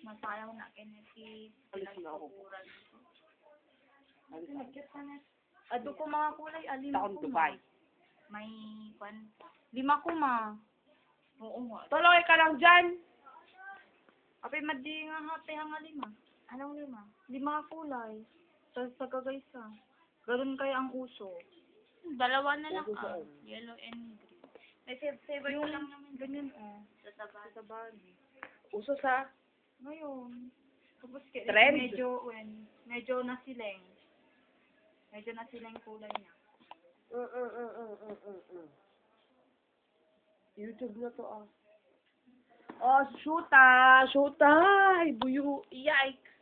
Masayaw na kiniti. Alis na ako. Alis na. Ado ko mga kulay, Punta akong Dubai. May kwan. 5 ko ma. Oo nga. Tuloy ka lang dyan. Apay madi nga hati ang 5. Anong 5? 5 nga kulay. Sa kagaysa. Garon kaya ang uso. 2 na lang Uso ah. saan? Yellow and green. May favorite ko lang naman. Ganyan ah. Sa sabagi. Uso sa Ngayon. Tapos Trend? medyo nasileng. Medyo nasileng kulay niya. YouTube na to ah. Oh, shoota! Shoota! Ay, buyo. Yikes!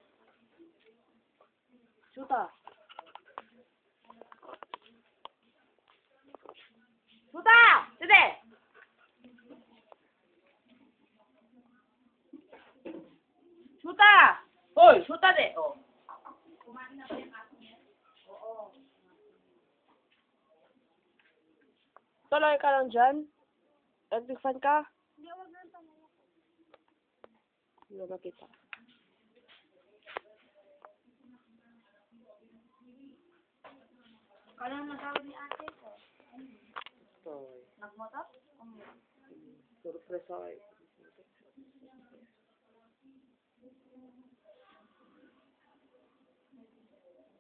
Shoota! Shoota! Sige! Shoota! Hoy, shoota de! Oh. Tuloy ka lang dyan? Electric fan ka? Hindi, wag na ito. Hindi mo makita. Kala natawag ni ate ko. Sorry. Nagmotor? Surprise ako eh.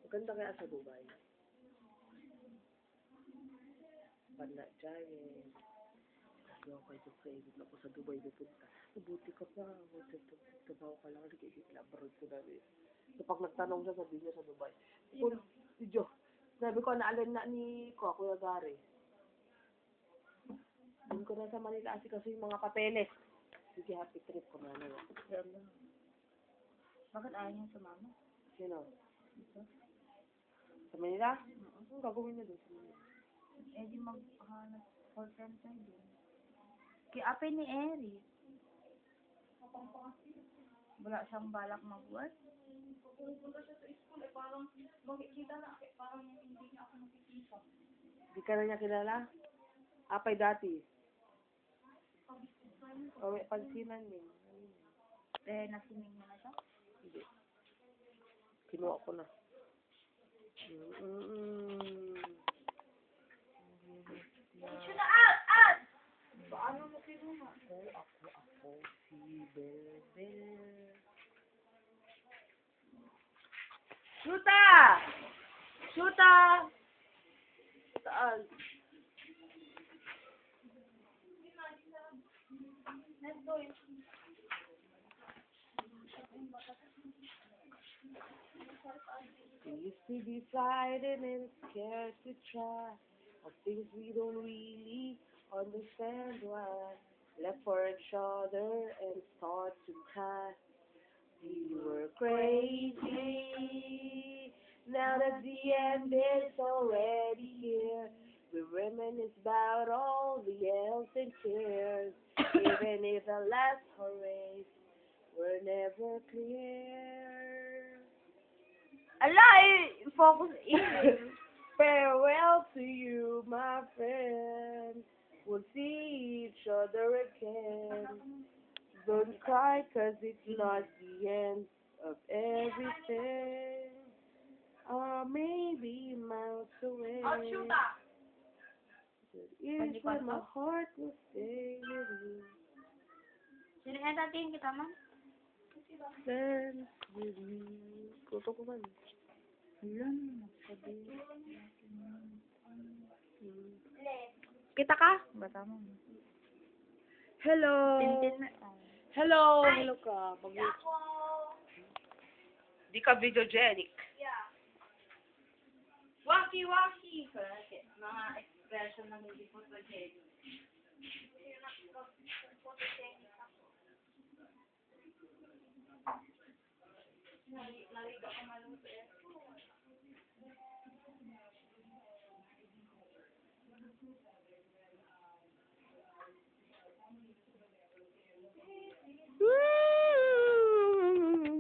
Maganda kaya sa Dubai. Pala dyan eh. Sabi ako kayo sa edit ako sa Dubai pupunta. Mabuti ka pa. Trabaho ka lang. Nag-i-labroad ko na rin. So pag nagtanong siya, sabi niya sa Dubai. Si Jo. Sabi ko, naalala na ni Kuya Gary. Doon ko na sa Manila kasi yung mga papeles. Sige, happy trip ko na naman. Bakit ayaw niya sumama? Sino? Sa Manila? Ang gagawin niya doon sa Manila. Eh di maghanap call center din. Kaya ape ni Eric. Wala siyang balak mag-work. Pupunta siya sa school eh parang makikita na parang hindi niya ako nakikita. Di ka na niya kilala? Apay dati. O, may pansinan niya. Eh, nasiming mo na siya? Hindi. Kinuha ko na. Out! Paano mo kinuha? Ako, si Bebe. Shoota! Shoota! Saan? Let's go. We used to be excited and scared to try of things we don't really understand why. Left for each other and start to cry. We were crazy. Now that the end is already here, we reminisce about all the else and tears. Even if the last hurrays were never clear. Ala, focus in. Farewell to you, my friend. We'll see each other again. Don't cry, 'cause it's not the end of everything. Maybe miles away. That is where my heart will stay with you. Sino nga natin kita man? Stand with you. Kuto ko man. Ayan, sabi. Kita ka? Bata mo. Hello. Tintin na tayo. Hello. Hello ka. Di ka videogenic. Waki-waki. Mga expression na hindi photogenic. Naliga ko maluto eh.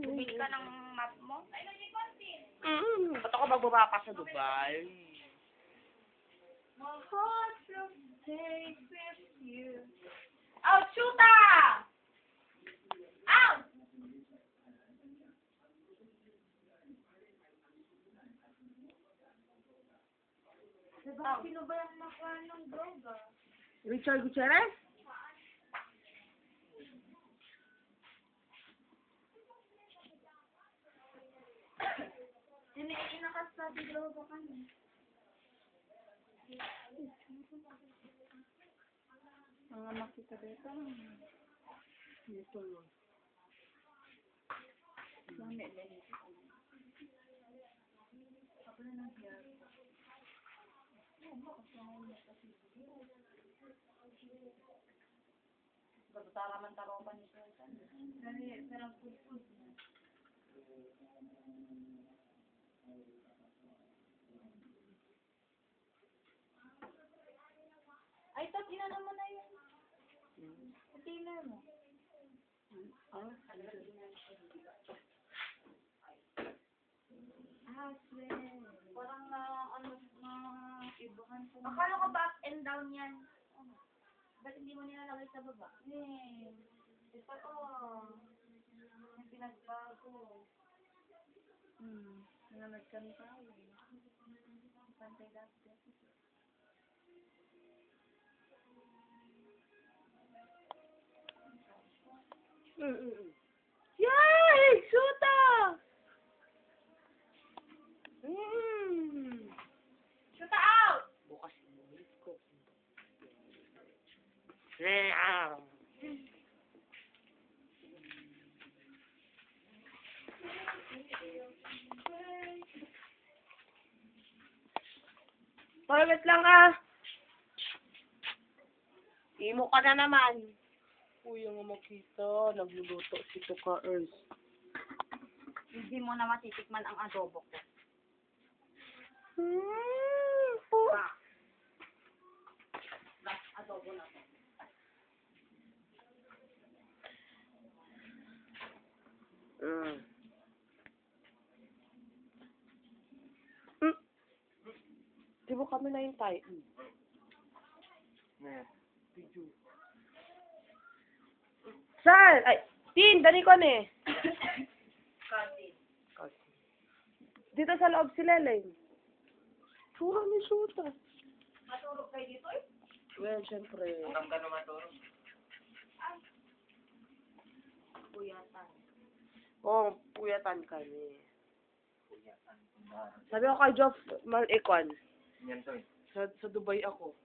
Bumili ka ng map mo? Ba't ako magbaba pa sa Dubai? My heart will stay with you. Out, shoota! Out! Sino ba yung nakuha ng droga? Richard Gutierrez? Sino yung inakas sa droga kanya? Mga makita dito. Ito yun. Dami din. Ako na nangyari. Tara man taropan nito. Sarang food. Ay, tapos inano mo na yun. Container mo. Ah? Swear. Parang ibahan ko. Akala ko ba up and down yan? Ba't hindi mo nilalagay sa baba? Ito yung pinagbago. Nalamad kami tayo. Pantay dati. Yay! Shoota! Shoot out! Bukas inulit ko. Toilet lang ah. Imo ka na naman. Kuya nga makita, nagluluto si Tuka Earth. Hindi mo na matitikman ang adobo ko. Adobo na to. Di ba kami na yung tayo? Video. Saan? Ay, Tin, dali ko na eh. Kasi. Dito sa loob si Leleng. Sura ni Suta. Maturog kayo dito eh? Well, syempre. Ang ka naman to? Puyatan. Oo, puyatan kami. Puyatan. Sabi ko kay Joff, Ikwan, Yan to eh. sa Dubai ako.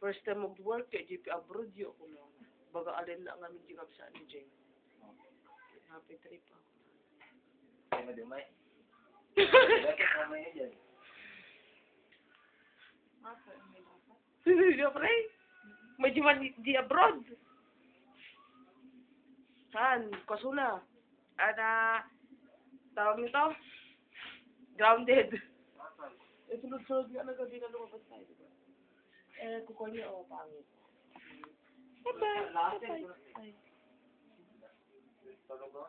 First time mag-work kay JP abroad yun ako na. Baga alin na ang aming jingap sa ni Jane. Happy trip ako. Kaya madumay. Bakit mamaya dyan? Siyempre, may di abroad. Saan? Kasuna. Tawag nito? Grounded. Sunod-sunod nga na gabi na lumabas tayo, diba? Kukuha niya, pangit. Bye-bye. Bye-bye. Tulog ko.